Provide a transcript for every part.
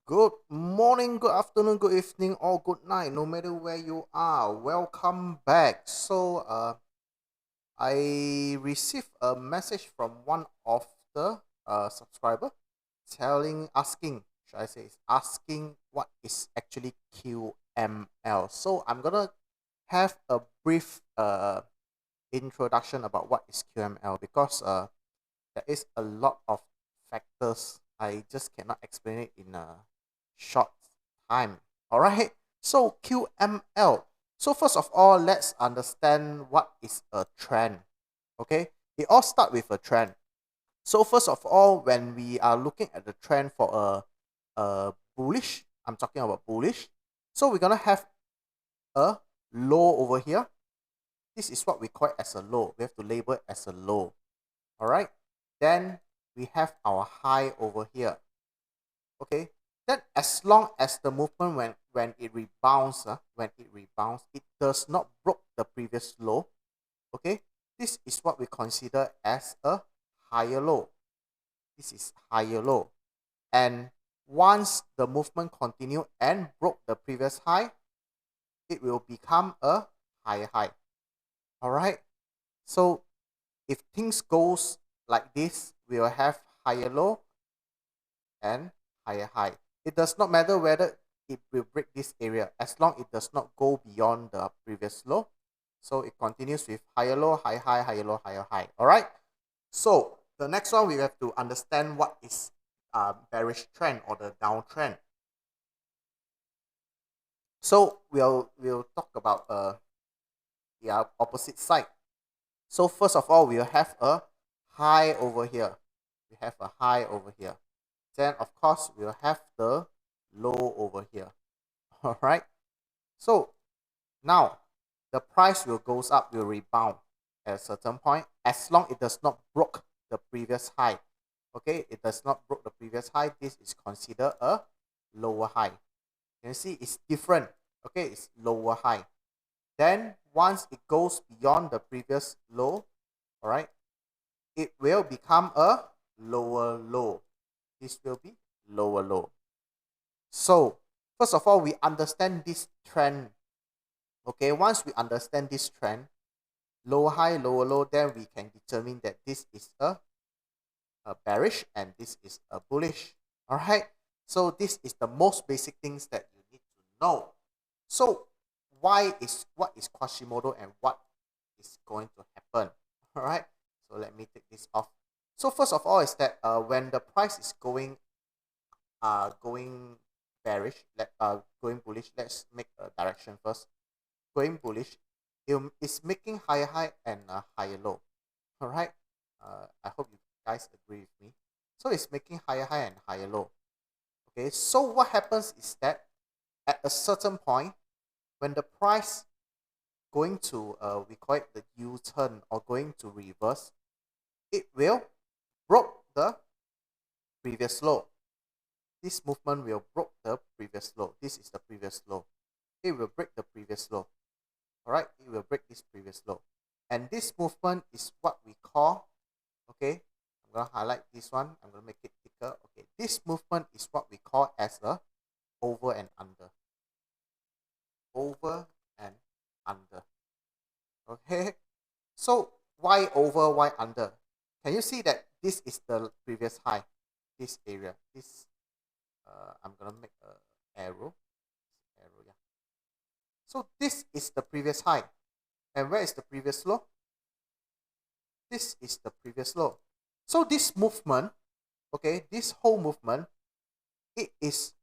Good morning, good afternoon, good evening, or good night, no matter where you are. Welcome back. I received a message from one of the subscriber asking what is actually QML. So I'm gonna have a brief introduction about what is QML because there is a lot of factors. I just cannot explain it in a short time. All right. So QML. So first of all, let's understand what is a trend. Okay. It all start with a trend. So first of all, when we are looking at the trend for a bullish, I'm talking about bullish. So we're gonna have a low over here. This is what we call it as a low. We have to label it as a low. All right. Then we have our high over here. Okay. Then as long as the movement when it rebounds, it does not broke the previous low. Okay. This is what we consider as a higher low. This is higher low. And once the movement continue and broke the previous high, it will become a higher high. All right. So if things goes like this, we will have higher low and higher high. It does not matter whether it will break this area as long it does not go beyond the previous low. So it continues with higher low, higher high, higher low, higher high. All right. So the next one we have to understand what is bearish trend or the downtrend. So we'll talk about the opposite side. So first of all, we'll have a high over here. We have a high over here. Then of course we'll have the low over here. All right. So now the price will goes up, will rebound at a certain point as long it does not broke the previous high. Okay, it does not broke the previous high. This is considered a lower high. You see, it's different. Okay, it's lower high. Then once it goes beyond the previous low, all right, it will become a lower low. This will be lower low. So first of all, we understand this trend. Okay, once we understand this trend, lower high, lower low, then we can determine that this is a bearish and this is a bullish. All right. So this is the most basic things that you need to know. So what is Quasimodo and what is going to happen? All right. So let me take this off. So first of all is that when the price is going bearish, going bullish, let's make a direction first. Going bullish, it's making higher high and higher low. All right. I hope you guys agree with me. So it's making higher high and higher low. Okay. So what happens is that at a certain point, when the price going to we call it the U-turn or going to reverse, it will broke the previous low. This movement will broke the previous low. This is the previous low. It will break the previous low. All right, it will break this previous low. And this movement is what we call, okay, I'm going to highlight this one. I'm going to make it thicker. Okay, this movement is what we call as a over and under. Over and under. Okay, so why over, why under? Can you see that this is the previous high? This area, this, I'm going to make a arrow. Yeah. So this is the previous high. And where is the previous low? This is the previous low. So this movement, okay, this whole movement, it is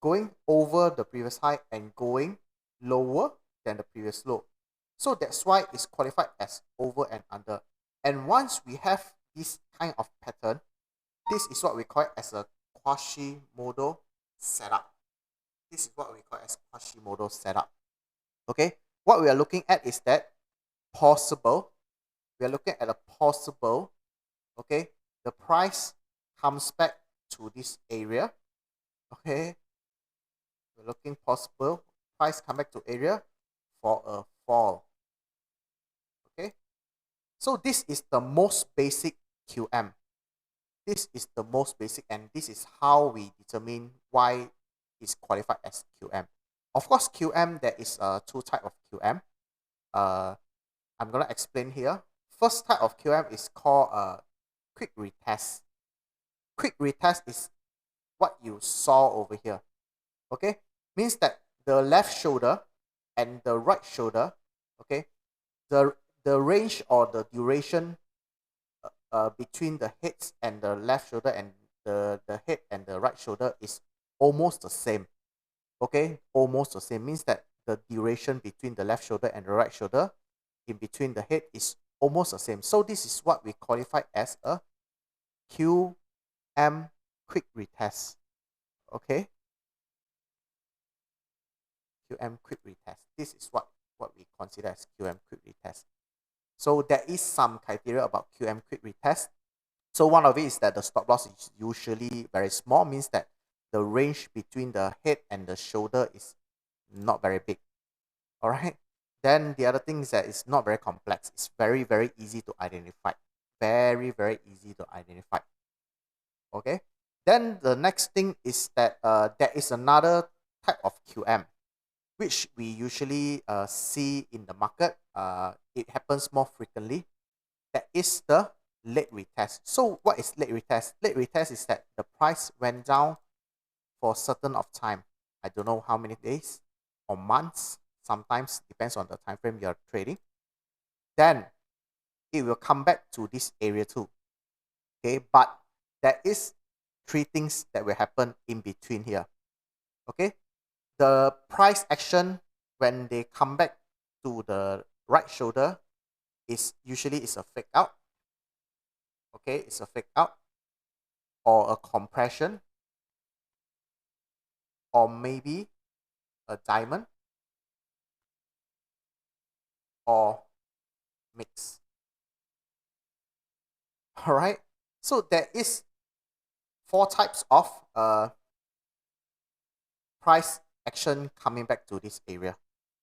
going over the previous high and going lower than the previous low. So that's why it's qualified as over and under. And once we have this kind of pattern, this is what we call it as a Quasimodo setup. This is what we call as Quasimodo setup. Okay, what we are looking at is that possible. We are looking at a possible. Okay, the price comes back to this area. Okay, we're looking possible price come back to area for a fall. Okay, so this is the most basic QM. This is the most basic, and this is how we determine why is qualified as QM. Of course, QM, there is two type of QM. I'm going to explain here. First type of QM is called quick retest. Quick retest is what you saw over here. Okay, means that the left shoulder and the right shoulder, okay, the range or the duration between the heads and the left shoulder and the head and the right shoulder is almost the same. Okay, almost the same means that the duration between the left shoulder and the right shoulder in between the head is almost the same. So this is what we qualify as a QM quick retest. Okay, QM quick retest. This is what we consider as QM quick retest. So there is some criteria about QM quick retest. So one of it is that the stop loss is usually very small, means that the range between the head and the shoulder is not very big. All right. Then the other thing is that it's not very complex. It's very, very easy to identify. Very, very easy to identify. Okay. Then the next thing is that there is another type of QM, which we usually see in the market. It happens more frequently. That is the late retest. So what is late retest? Late retest is that the price went down for a certain of time. I don't know how many days or months. Sometimes depends on the time frame you're trading. Then it will come back to this area too. Okay, but there is three things that will happen in between here. Okay, the price action when they come back to the right shoulder is usually a fake out. Okay, it's a fake out or a compression or maybe a diamond or mix. All right, so there is four types of price action coming back to this area.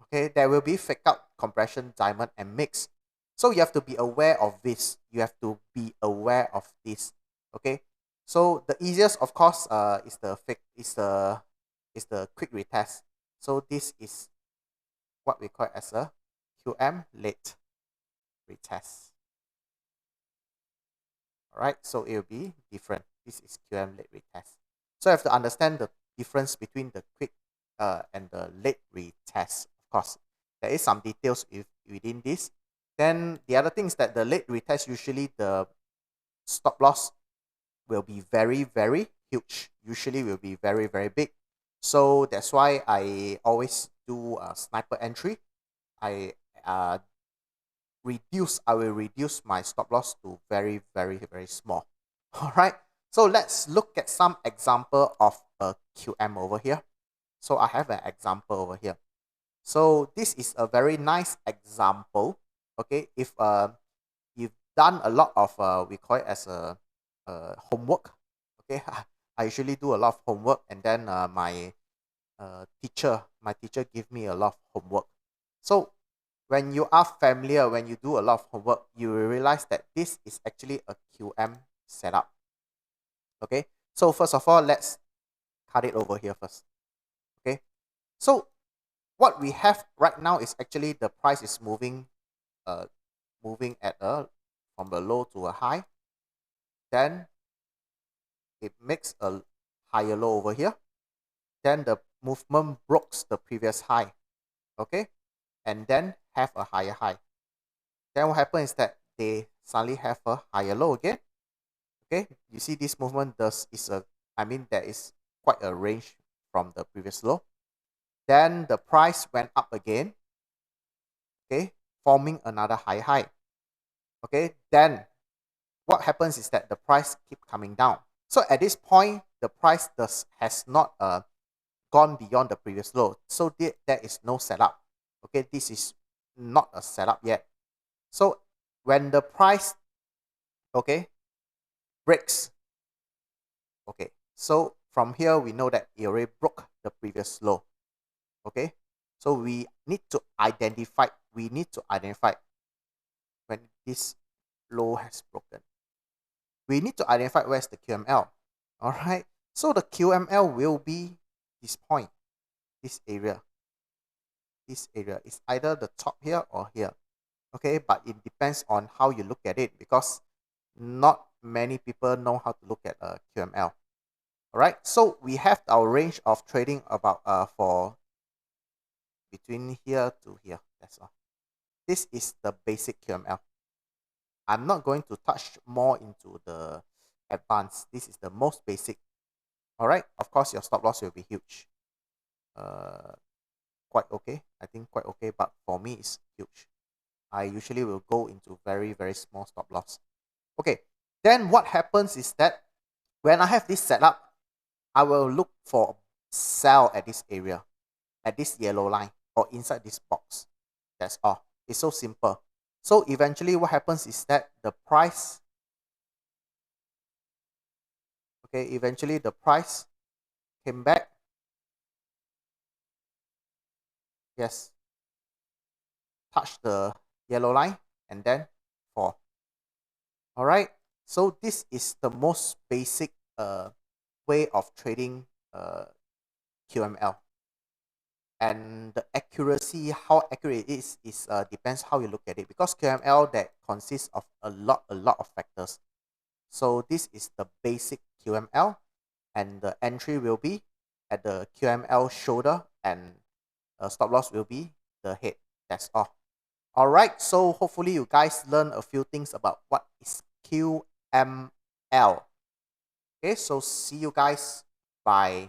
Okay, there will be fake out, compression, diamond, and mix. So you have to be aware of this. You have to be aware of this. Okay, so the easiest, of course, is the quick retest. So this is what we call as a QM late retest. All right, so it will be different. This is QM late retest. So you have to understand the difference between the quick and the late retest. Of course, there is some details within this. Then the other thing is that the late retest, usually the stop loss will be very, very huge. Usually will be very, very big. So that's why I always do a sniper entry. I will reduce my stop loss to very, very, very small. All right. So let's look at some example of a QM over here. So I have an example over here. So this is a very nice example. Okay, if you've done a lot of we call it as a homework. Okay, I usually do a lot of homework, and then my teacher give me a lot of homework. So when you are familiar, when you do a lot of homework, you will realize that this is actually a QM setup. Okay, so first of all, let's cut it over here first. Okay, so what we have right now is actually the price is moving at from the low to a high. Then it makes a higher low over here. Then the movement breaks the previous high. Okay, and then have a higher high. Then what happens is that they suddenly have a higher low again. Okay, you see this movement there is quite a range from the previous low. Then the price went up again. Okay, forming another high high. Okay, then what happens is that the price keep coming down. So at this point, the price has not gone beyond the previous low. So there is no setup. Okay, this is not a setup yet. So when the price, okay, breaks, okay, so from here we know that it already broke the previous low. Okay, so we need to identify when this low has broken. We need to identify where's the QML. All right, so the QML will be this point, this area is either the top here or here. Okay, but it depends on how you look at it, because not many people know how to look at QML. All right, so we have our range of trading about for between here to here. That's all. This is the basic QML. I'm not going to touch more into the advanced. This is the most basic. All right, of course your stop loss will be huge. Quite okay, I think quite okay, but for me it's huge. I usually will go into very, very small stop loss. Okay, then what happens is that when I have this setup, I will look for sell at this area, at this yellow line, or inside this box. That's all. It's so simple. So eventually what happens is that the price, okay, eventually the price came back. Yes. Touch the yellow line and then fall. All right. So this is the most basic way of trading QML. And the accuracy, how accurate it is depends how you look at it, because QML that consists of a lot of factors. So this is the basic QML, and the entry will be at the QML shoulder, and stop loss will be the head. That's all. All right, so hopefully you guys learn a few things about what is QML. Okay, so see you guys. Bye.